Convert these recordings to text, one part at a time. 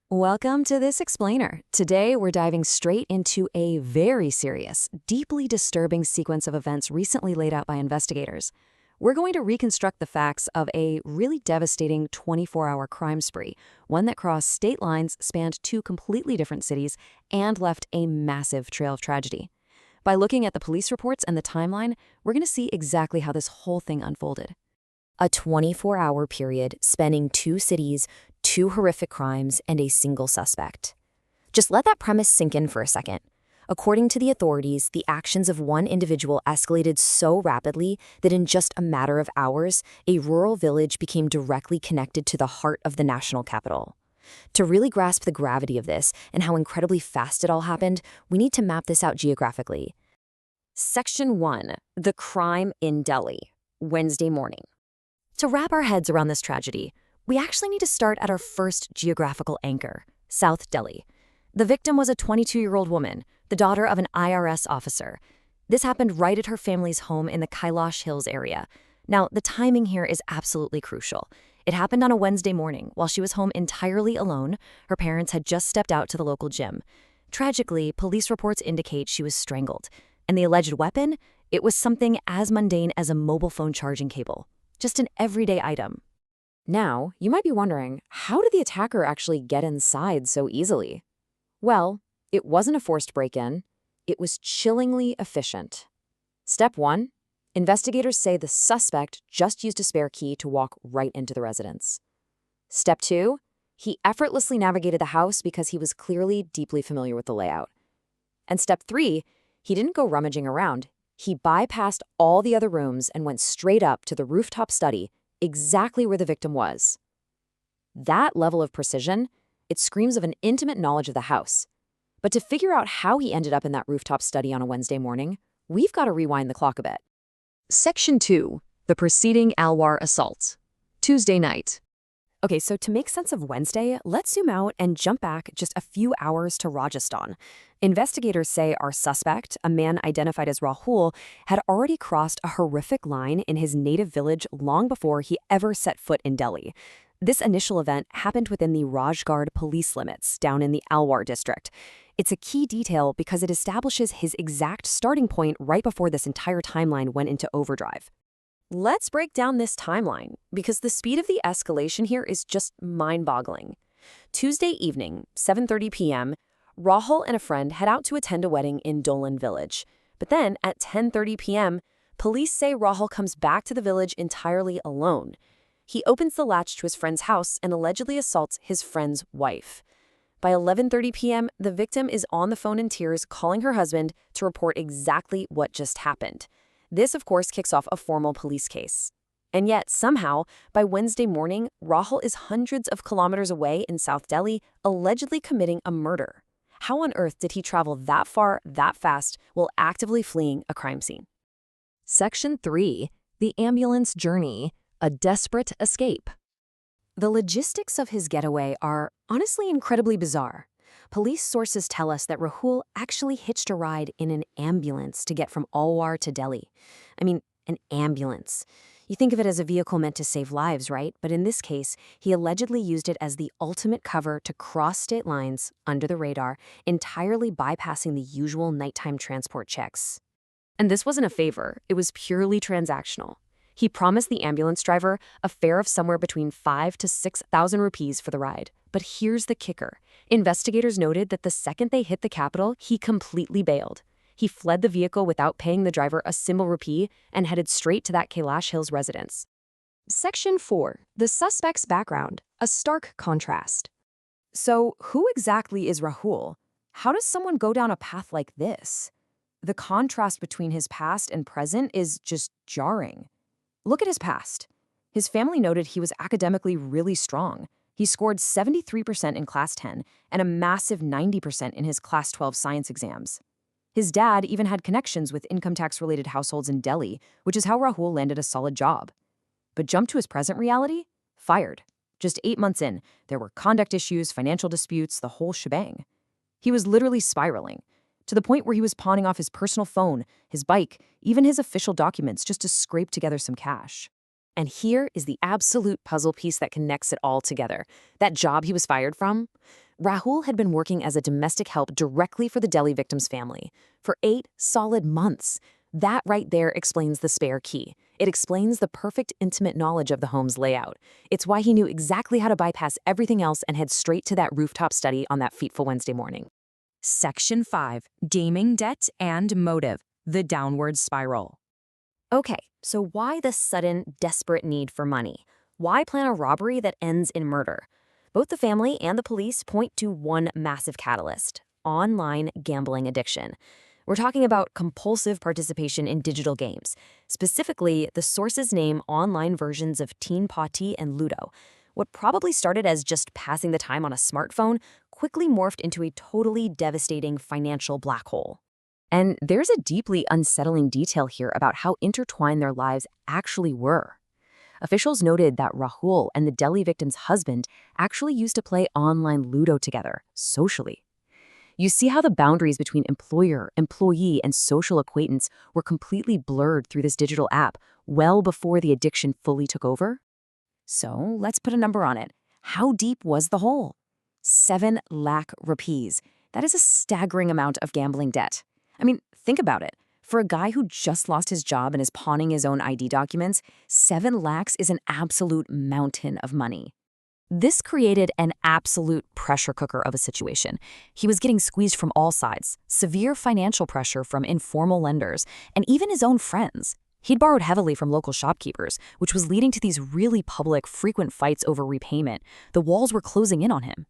Welcome to this explainer. Today, we're diving straight into a very serious, deeply disturbing sequence of events recently laid out by investigators. We're going to reconstruct the facts of a really devastating 24-hour crime spree, one that crossed state lines, spanned two completely different cities, and left a massive trail of tragedy. By looking at the police reports and the timeline, we're going to see exactly how this whole thing unfolded. A 24-hour period spanning two cities, two horrific crimes, and a single suspect. Just let that premise sink in for a second. According to the authorities, the actions of one individual escalated so rapidly that in just a matter of hours, a rural village became directly connected to the heart of the national capital. To really grasp the gravity of this and how incredibly fast it all happened, we need to map this out geographically. Section 1. The crime in Delhi. Wednesday morning. To wrap our heads around this tragedy, we actually need to start at our first geographical anchor, South Delhi. The victim was a 22-year-old woman, the daughter of an IRS officer. This happened right at her family's home in the Kailash Hills area. Now, the timing here is absolutely crucial. It happened on a Wednesday morning while she was home entirely alone. Her parents had just stepped out to the local gym. Tragically, police reports indicate she was strangled. And the alleged weapon? It was something as mundane as a mobile phone charging cable. Just an everyday item. Now, you might be wondering, how did the attacker actually get inside so easily? Well, it wasn't a forced break-in. It was chillingly efficient. Step 1. Investigators say the suspect just used a spare key to walk right into the residence. Step 2. He effortlessly navigated the house because he was clearly deeply familiar with the layout. And Step 3. He didn't go rummaging around. He bypassed all the other rooms and went straight up to the rooftop study, exactly where the victim was. That level of precision, it screams of an intimate knowledge of the house. But to figure out how he ended up in that rooftop study on a Wednesday morning, we've got to rewind the clock a bit. Section 2. The preceding Alwar assault. Tuesday night. Okay, so to make sense of Wednesday, let's zoom out and jump back just a few hours to Rajasthan. Investigators say our suspect, a man identified as Rahul, had already crossed a horrific line in his native village long before he ever set foot in Delhi. This initial event happened within the Rajgarh police limits down in the Alwar district. It's a key detail because it establishes his exact starting point right before this entire timeline went into overdrive. Let's break down this timeline, because the speed of the escalation here is just mind-boggling. Tuesday evening, 7:30 p.m., Rahul and a friend head out to attend a wedding in Dolan village. But then, at 10:30 p.m., police say Rahul comes back to the village entirely alone. He opens the latch to his friend's house and allegedly assaults his friend's wife. By 11:30 p.m., the victim is on the phone in tears calling her husband to report exactly what just happened. This, of course, kicks off a formal police case. And yet, somehow, by Wednesday morning, Rahul is hundreds of kilometers away in South Delhi, allegedly committing a murder. How on earth did he travel that far, that fast, while actively fleeing a crime scene? Section 3. The ambulance journey. A desperate escape. The logistics of his getaway are honestly incredibly bizarre. Police sources tell us that Rahul actually hitched a ride in an ambulance to get from Alwar to Delhi. I mean, an ambulance. You think of it as a vehicle meant to save lives, right? But in this case, he allegedly used it as the ultimate cover to cross state lines under the radar, entirely bypassing the usual nighttime transport checks. And this wasn't a favor, it was purely transactional. He promised the ambulance driver a fare of somewhere between 5,000 to 6,000 rupees for the ride. But here's the kicker. Investigators noted that the second they hit the capital, he completely bailed. He fled the vehicle without paying the driver a single rupee and headed straight to that Kailash Hills residence. Section 4. The suspect's background. A stark contrast. So, who exactly is Rahul? How does someone go down a path like this? The contrast between his past and present is just jarring. Look at his past. His family noted he was academically really strong. He scored 73% in Class 10 and a massive 90% in his Class 12 science exams. His dad even had connections with income tax-related households in Delhi, which is how Rahul landed a solid job. But jump to his present reality? Fired. Just 8 months in, there were conduct issues, financial disputes, the whole shebang. He was literally spiraling, to the point where he was pawning off his personal phone, his bike, even his official documents just to scrape together some cash. And here is the absolute puzzle piece that connects it all together. That job he was fired from? Rahul had been working as a domestic help directly for the Delhi victim's family for 8 solid months. That right there explains the spare key. It explains the perfect intimate knowledge of the home's layout. It's why he knew exactly how to bypass everything else and head straight to that rooftop study on that fateful Wednesday morning. Section 5. Gaming debt and motive. The downward spiral. Okay, so why the sudden, desperate need for money? Why plan a robbery that ends in murder? Both the family and the police point to one massive catalyst: online gambling addiction. We're talking about compulsive participation in digital games. Specifically, the sources name online versions of Teen Pati and Ludo. What probably started as just passing the time on a smartphone quickly morphed into a totally devastating financial black hole. And there's a deeply unsettling detail here about how intertwined their lives actually were. Officials noted that Rahul and the Delhi victim's husband actually used to play online Ludo together, socially. You see how the boundaries between employer, employee, and social acquaintance were completely blurred through this digital app well before the addiction fully took over? So let's put a number on it. How deep was the hole? 7 lakh rupees. That is a staggering amount of gambling debt. I mean, think about it. For a guy who just lost his job and is pawning his own ID documents, 7 lakhs is an absolute mountain of money. This created an absolute pressure cooker of a situation. He was getting squeezed from all sides, severe financial pressure from informal lenders, and even his own friends. He'd borrowed heavily from local shopkeepers, which was leading to these really public, frequent fights over repayment. The walls were closing in on him.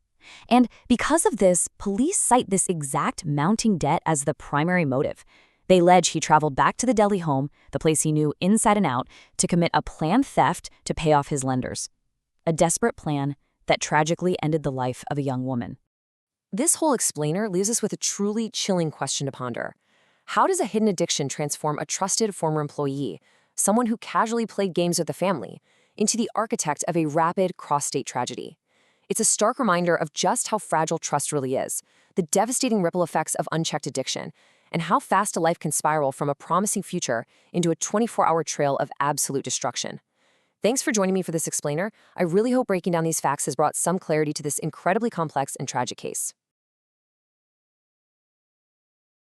And because of this, police cite this exact mounting debt as the primary motive. They allege he traveled back to the Delhi home, the place he knew inside and out, to commit a planned theft to pay off his lenders. A desperate plan that tragically ended the life of a young woman. This whole explainer leaves us with a truly chilling question to ponder. How does a hidden addiction transform a trusted former employee, someone who casually played games with the family, into the architect of a rapid cross-state tragedy? It's a stark reminder of just how fragile trust really is, the devastating ripple effects of unchecked addiction, and how fast a life can spiral from a promising future into a 24-hour trail of absolute destruction. Thanks for joining me for this explainer. I really hope breaking down these facts has brought some clarity to this incredibly complex and tragic case.